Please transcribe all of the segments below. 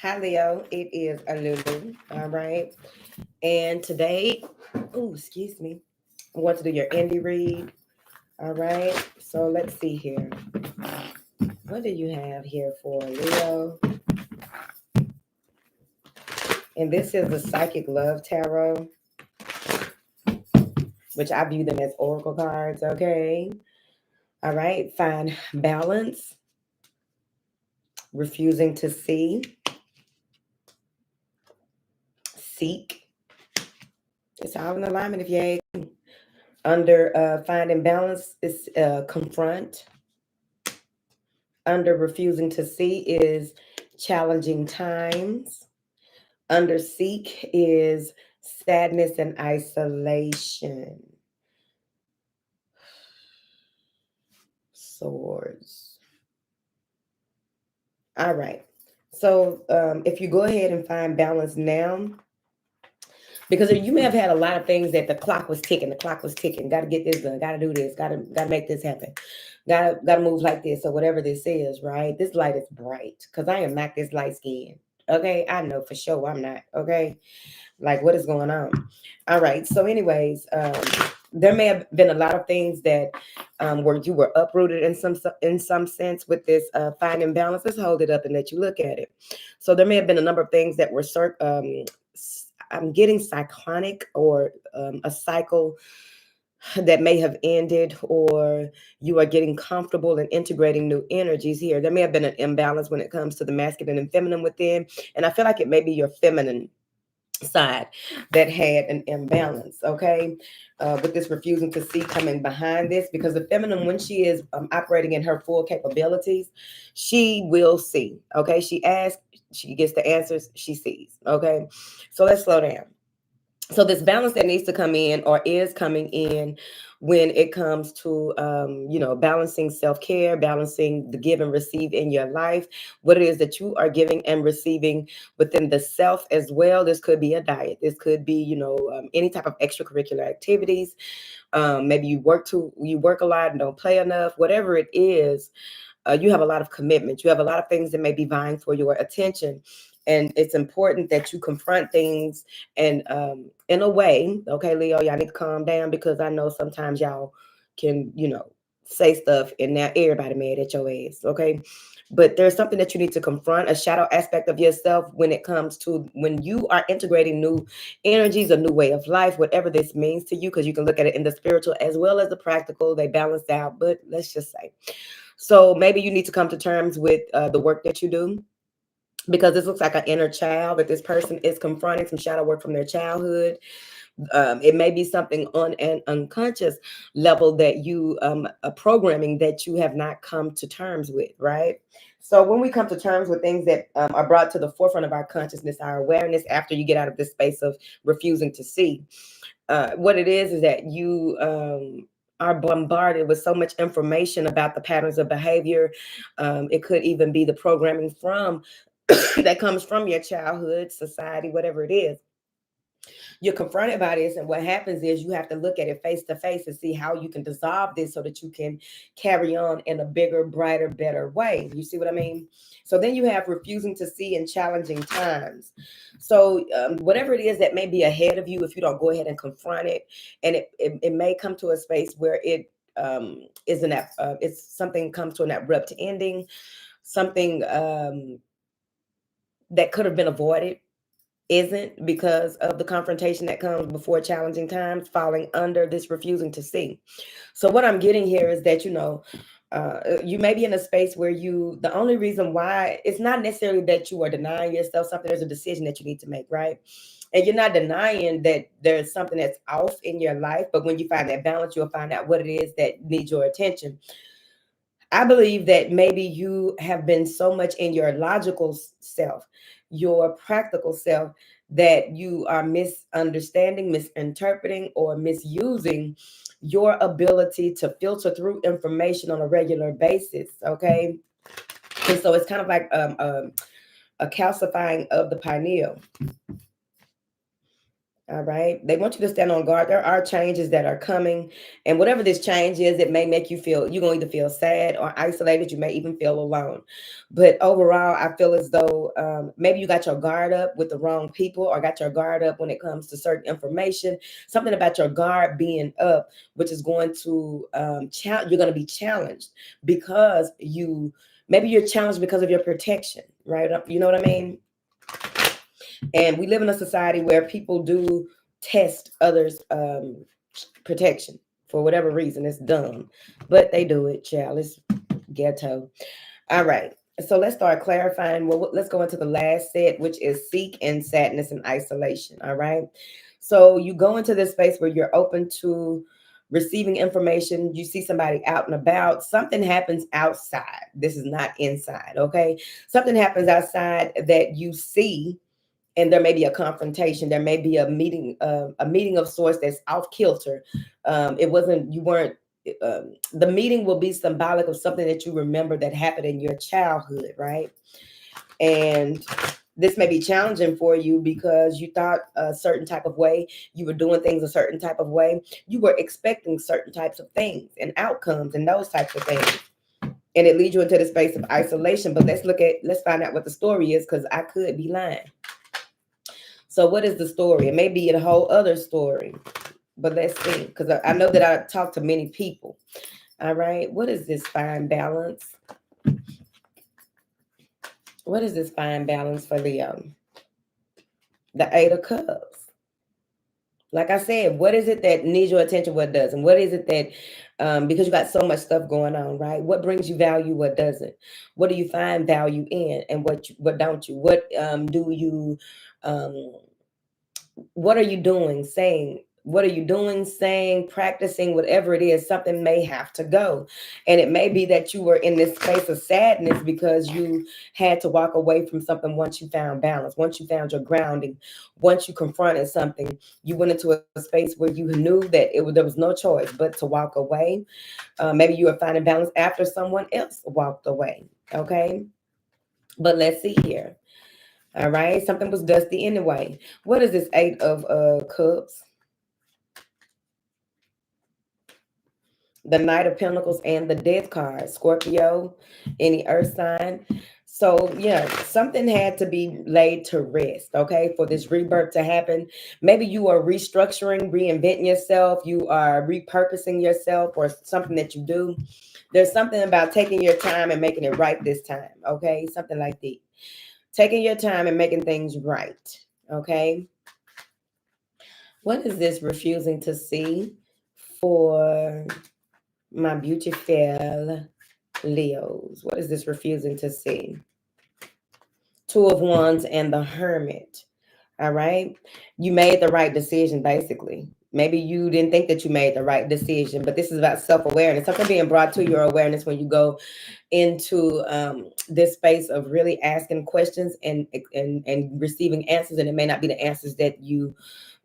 Hi, Leo. It is a Lulu. All right. And today, oh, excuse me, I want to do your indie read. All right. So let's see here. What do you have here for Leo? And this is the Psychic Love Tarot, which I view them as oracle cards. Okay. All right. Find balance, refusing to see, seek. It's all in alignment if you ain't. Under finding balance is confront. Under refusing to see is challenging times. Under seek is sadness and isolation. Swords. All right. So if you go ahead and find balance now, because you may have had a lot of things that the clock was ticking. The clock was ticking. Got to get this done. Got to do this. Got to make this happen. Got to move like this or whatever this is. Right. This light is bright because I am not this light skin. Okay, I know for sure I'm not. Okay, like what is going on? All right. So, anyways, there may have been a lot of things that where you were uprooted in some sense with this finding balance. Let's hold it up and let you look at it. So, there may have been a number of things that were I'm getting cyclonic or a cycle that may have ended, or you are getting comfortable and integrating new energies here. There may have been an imbalance when it comes to the masculine and feminine within. And I feel like it may be your feminine side that had an imbalance, okay, with this refusing to see coming behind this, because the feminine, when she is operating in her full capabilities, she will see, okay, she asks, she gets the answers, she sees, okay. So let's slow down. So this balance that needs to come in or is coming in when it comes to balancing self-care, balancing the give and receive in your life, what it is that you are giving and receiving within the self as well. This could be a diet, this could be any type of extracurricular activities. Maybe you work a lot and don't play enough, whatever it is. You have a lot of commitment, you have a lot of things that may be vying for your attention, and it's important that you confront things. And in a way, okay, Leo, y'all need to calm down, because I know sometimes y'all can say stuff and now everybody mad at your ass, okay. But there's something that you need to confront, a shadow aspect of yourself, when it comes to when you are integrating new energies, a new way of life, whatever this means to you, because you can look at it in the spiritual as well as the practical. They balance out, but let's just say, so maybe you need to come to terms with the work that you do, because this looks like an inner child that this person is confronting, some shadow work from their childhood. It may be something on an unconscious level that you a programming that you have not come to terms with, right? So when we come to terms with things that are brought to the forefront of our consciousness, our awareness, after you get out of this space of refusing to see, what it is that you are bombarded with so much information about the patterns of behavior. It could even be the programming from that comes from your childhood, society, whatever it is. You're confronted by this, and what happens is you have to look at it face to face and see how you can dissolve this so that you can carry on in a bigger, brighter, better way. You see what I mean? So then you have refusing to see in challenging times. So whatever it is that may be ahead of you, if you don't go ahead and confront it, and it may come to a space where it it's something comes to an abrupt ending, something that could have been avoided isn't, because of the confrontation that comes before challenging times, falling under this refusing to see. So what I'm getting here is that you may be in a space where the only reason why, it's not necessarily that you are denying yourself something. There's a decision that you need to make, right? And you're not denying that there's something that's off in your life, but when you find that balance, you'll find out what it is that needs your attention. I believe that maybe you have been so much in your logical self, your practical self, that you are misunderstanding, misinterpreting, or misusing your ability to filter through information on a regular basis. Okay. And so it's kind of like a calcifying of the pineal. All right. They want you to stand on guard. There are changes that are coming. And whatever this change is, it may make you feel, you're going to either feel sad or isolated. You may even feel alone. But overall, I feel as though maybe you got your guard up with the wrong people, or got your guard up when it comes to certain information. Something about your guard being up, which is going to, you're going to be challenged because maybe you're challenged because of your protection, right? You know what I mean? And we live in a society where people do test others' protection for whatever reason. It's dumb, but they do it, child. It's ghetto. All right. So let's start clarifying. Well, let's go into the last set, which is seek and sadness and isolation. All right. So you go into this space where you're open to receiving information. You see somebody out and about. Something happens outside. This is not inside. Okay. Something happens outside that you see, and there may be a confrontation. There may be a meeting of sorts that's off kilter. You weren't. The meeting will be symbolic of something that you remember that happened in your childhood, right? And this may be challenging for you because you thought a certain type of way, you were doing things a certain type of way, you were expecting certain types of things and outcomes and those types of things. And it leads you into the space of isolation. But let's find out what the story is, because I could be lying. So what is the story? It may be a whole other story, but let's see, because I know that I talked to many people. All right. What is this fine balance? What is this fine balance for Leo? The Eight of Cups. Like I said, what is it that needs your attention? What doesn't? What is it that, because you got so much stuff going on, right? What brings you value? What doesn't? What do you find value in? And what don't you? What are you doing, saying? What are you doing, saying, practicing, whatever it is? Something may have to go. And it may be that you were in this space of sadness because you had to walk away from something once you found balance, once you found your grounding, once you confronted something. You went into a space where you knew that there was no choice but to walk away. Maybe you were finding balance after someone else walked away. Okay. But let's see here. All right. Something was dusty anyway. What is this Eight of Cups? The Knight of Pentacles and the Death card. Scorpio, any earth sign. So yeah, something had to be laid to rest, okay, for this rebirth to happen. Maybe you are restructuring, reinventing yourself. You are repurposing yourself, or something that you do. There's something about taking your time and making it right this time, okay? Something like that. Taking your time and making things right, okay? What is this refusing to see for my beautiful Leos? What is this refusing to see? Two of Wands and the Hermit. All right. You made the right decision, basically. Maybe you didn't think that you made the right decision, but this is about self-awareness. Something being brought to your awareness when you go into this space of really asking questions and receiving answers. And it may not be the answers that you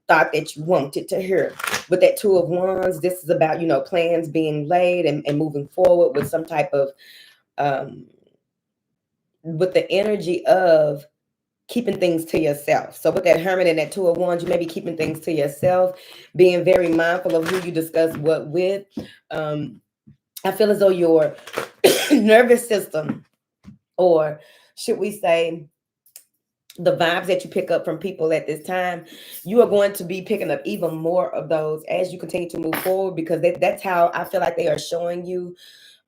thought that you wanted to hear. But that Two of Wands, this is about, plans being laid and moving forward with some type of, with the energy of keeping things to yourself. So with that Hermit and that Two of Wands, you may be keeping things to yourself, being very mindful of who you discuss what with. I feel as though your nervous system, or should we say, the vibes that you pick up from people at this time, you are going to be picking up even more of those as you continue to move forward, because that's how I feel like they are showing you.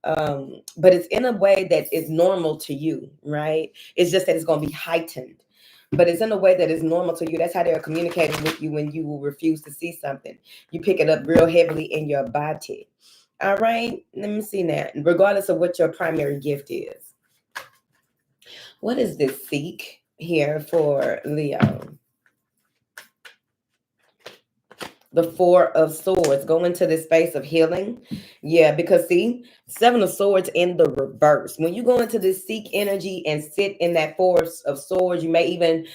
But it's in a way that is normal to you, right? It's just that it's going to be heightened, but it's in a way that is normal to you. That's how they're communicating with you when you will refuse to see something. You pick it up real heavily in your body. All right, let me see now. Regardless of what your primary gift is. What is this seek here for Leo? The Four of Swords. Go into this space of healing. Yeah, because see, Seven of Swords in the reverse. When you go into this seek energy and sit in that Four of Swords, you may even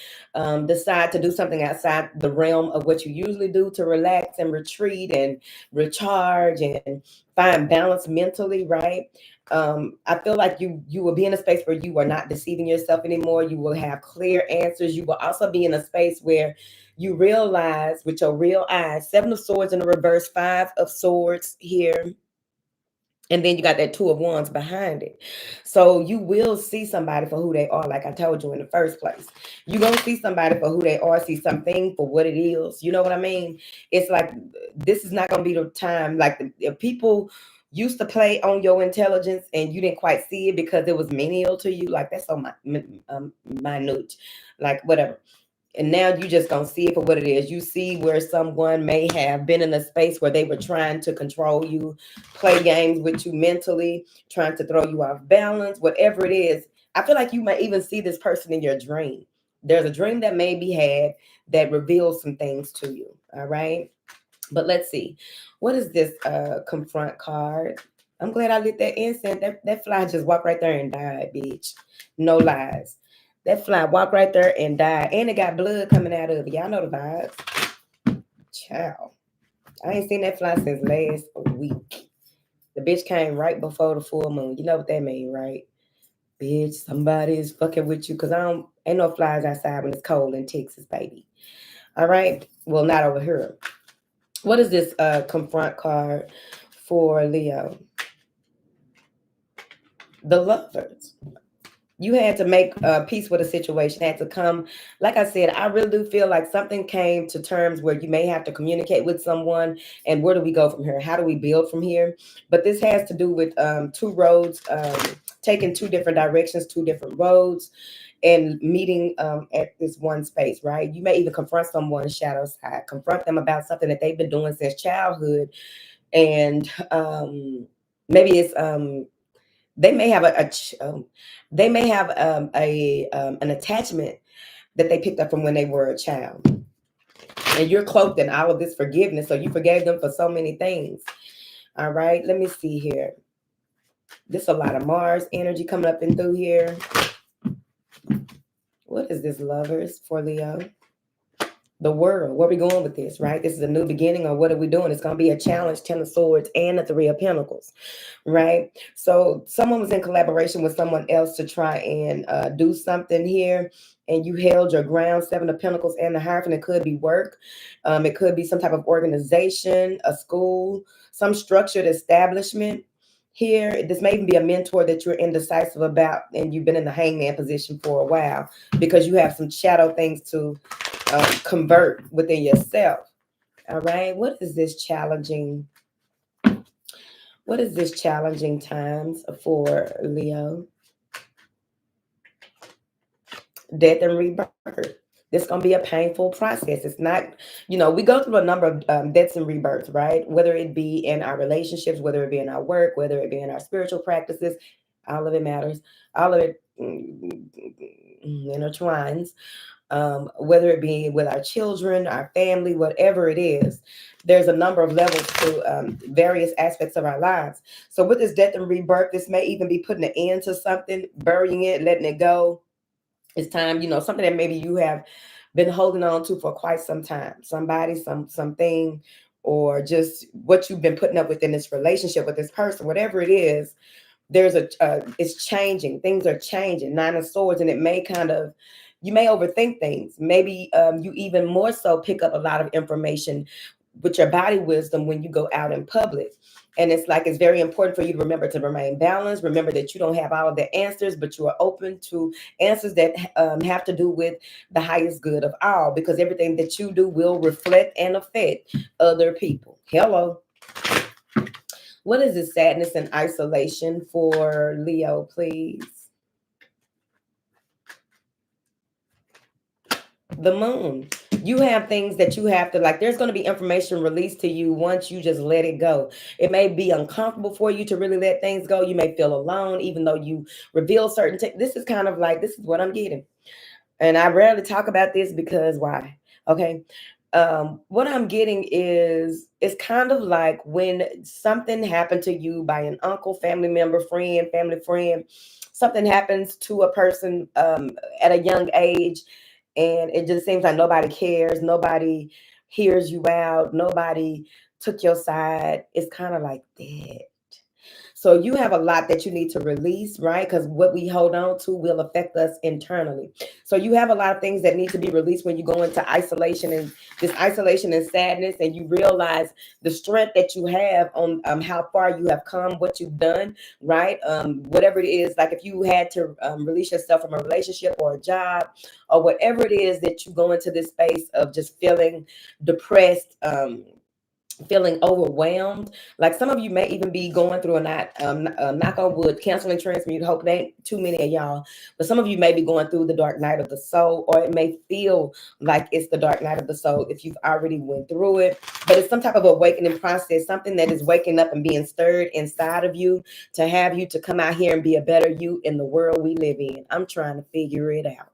decide to do something outside the realm of what you usually do to relax and retreat and recharge and find balance mentally, right? I feel like you will be in a space where you are not deceiving yourself anymore. You will have clear answers. You will also be in a space where you realize with your real eyes, 7 of Swords in the reverse, 5 of Swords here, and then you got that 2 of Wands behind it. So you will see somebody for who they are, like I told you in the first place. You're going to see somebody for who they are, see something for what it is. You know what I mean? It's like this is not going to be the time. Like if people used to play on your intelligence and you didn't quite see it because it was menial to you, like that's so minute, like whatever. And now you just gonna see it for what it is. You see where someone may have been in a space where they were trying to control you, play games with you mentally, trying to throw you off balance, whatever it is. I feel like you might even see this person in your dream. There's a dream that may be had that reveals some things to you. All right. But let's see. What is this confront card? I'm glad I lit that incense. That fly just walked right there and died, bitch. No lies. That fly walked right there and died. And it got blood coming out of it. Y'all know the vibes. Ciao. I ain't seen that fly since last week. The bitch came right before the full moon. You know what that mean, right? Bitch, somebody is fucking with you. Cause ain't no flies outside when it's cold in Texas, baby. All right. Well, not over here. What is this confront card for Leo? The Lovers. You had to make peace with a situation, had to come. Like I said, I really do feel like something came to terms where you may have to communicate with someone. And where do we go from here? How do we build from here? But this has to do with 2 roads, taking 2 different directions, 2 different roads, and meeting at this one space, right? You may even confront someone's shadow side, confront them about something that they've been doing since childhood. And maybe it's they may have they may have an attachment that they picked up from when they were a child, and you're cloaked in all of this forgiveness, so you forgave them for so many things. All right, let me see here. There's a lot of Mars energy coming up and through here. What is this, Lovers, for Leo? The world. Where are we going with this, right? This is a new beginning, or what are we doing? It's going to be a challenge, 10 of Swords and the 3 of Pentacles, right? So someone was in collaboration with someone else to try and do something here, and you held your ground, 7 of Pentacles and the Hierophant. It could be work. It could be some type of organization, a school, some structured establishment. Here, this may even be a mentor that you're indecisive about, and you've been in the hangman position for a while because you have some shadow things to convert within yourself. All right. What is this challenging? What is this challenging times for Leo? Death and rebirth. This is going to be a painful process. It's not, we go through a number of deaths and rebirths, right? Whether it be in our relationships, whether it be in our work, whether it be in our spiritual practices, all of it matters. All of it intertwines. Whether it be with our children, our family, whatever it is, there's a number of levels to various aspects of our lives. So with this death and rebirth, this may even be putting an end to something, burying it, letting it go. It's time, something that maybe you have been holding on to for quite some time, somebody, something, or just what you've been putting up with in this relationship with this person, whatever it is. There's it's changing. Things are changing. 9 of Swords, and it may you may overthink things. Maybe you even more so pick up a lot of information with your body wisdom when you go out in public. And it's like, it's very important for you to remember to remain balanced. Remember that you don't have all of the answers, but you are open to answers that have to do with the highest good of all, because everything that you do will reflect and affect other people. Hello. What is this sadness and isolation for Leo, please? The moon. You have things that you have to, like, there's going to be information released to you once you just let it go. It may be uncomfortable for you to really let things go. You may feel alone, even though you reveal certain things. This is kind of like, this is what I'm getting. And I rarely talk about this because why? Okay. What I'm getting is, it's kind of like when something happened to you by an uncle, family member, family friend, something happens to a person at a young age, and it just seems like nobody cares, nobody hears you out, nobody took your side. It's kind of like that. So you have a lot that you need to release, right? Because what we hold on to will affect us internally. So you have a lot of things that need to be released when you go into isolation, and this isolation and sadness, and you realize the strength that you have on how far you have come, what you've done, right? Whatever it is, like if you had to release yourself from a relationship or a job or whatever it is that you go into this space of just feeling depressed, feeling overwhelmed. Like some of you may even be going through a not knock on wood, canceling transmute. Hope it ain't too many of y'all, but some of you may be going through the dark night of the soul, or it may feel like it's the dark night of the soul if you've already went through it. But it's some type of awakening process, something that is waking up and being stirred inside of you to have you to come out here and be a better you in the world we live in. I'm trying to figure it out.